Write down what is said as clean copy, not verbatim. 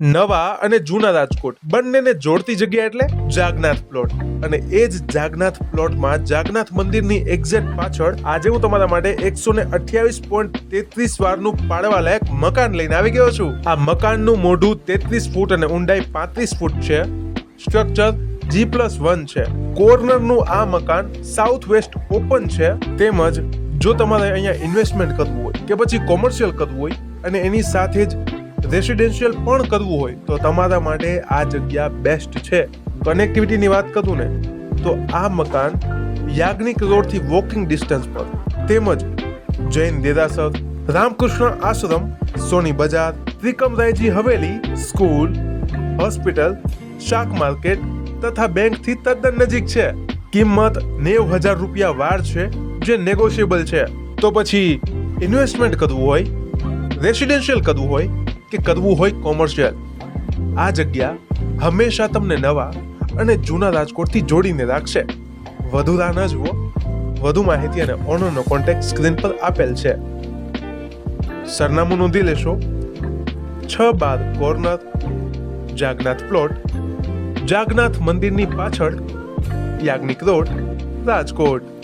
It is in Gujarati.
નવા અને જૂના રાજકોટ બંનેને જોડતી જગ્યા એટલે જાગનાથ પ્લોટ. અને એ જ જાગનાથ પ્લોટમાં જાગનાથ મંદિરની એક્ઝેક્ટ પાછળ આજે હું તમારા માટે 128.33 વારનું પાડવા લાયક મકાન લઈને આવી ગયો છું. આ મકાનનું મોઢું 33 ફૂટ અને ઊંડાઈ 35 ફૂટ છે. સ્ટ્રક્ચર G+1 છે. કોર્નરનું આ મકાન સાઉથ વેસ્ટ ઓપન છે. તેમજ જો તમારે અહીંયા ઇન્વેસ્ટમેન્ટ કરવું હોય કે પછી કોમર્શિયલ કરવું હોય અને એની સાથે જ રેસિડેન્શિયલ પણ કરવું હોય તો તમારા માટે આ જગ્યા બેસ્ટ છે. કનેક્ટિવિટીની વાત કરું ને તો આ મકાન યાજ્ઞિક રોડથી વોકિંગ ડિસ્ટન્સ પર, તેમજ જૈન દેરાસર, રામકૃષ્ણ આશ્રમ, સોની બજાર, ત્રિકમરાયજી હવેલી, સ્કૂલ, હોસ્પિટલ, શાક માર્કેટ તથા બેંકથી તદ્દન નજીક છે. કિંમત 90,000 રૂપિયા વાર છે, જે નેગોશિયેબલ છે. તો પછી ઇન્વેસ્ટમેન્ટ કરવું હોય, રેસિડેન્શિયલ કરવું હોય કે કરવું હોય કોમર્શિયલ, આ જગ્યા હંમેશા તમને નવા અને જૂના રાજકોટથી જોડીને રાખશે. વધુ રાહ ન જુઓ, વધુ માહિતી અને ઓનરનો કોન્ટેક્ટ સ્ક્રીન પર આપેલ છે. સરનામું નોંધી લેશો. 612 કોર્નર, જાગનાથ પ્લોટ, જાગનાથ મંદિરની પાછળ, યાજ્ઞિક રોડ, રાજકોટ.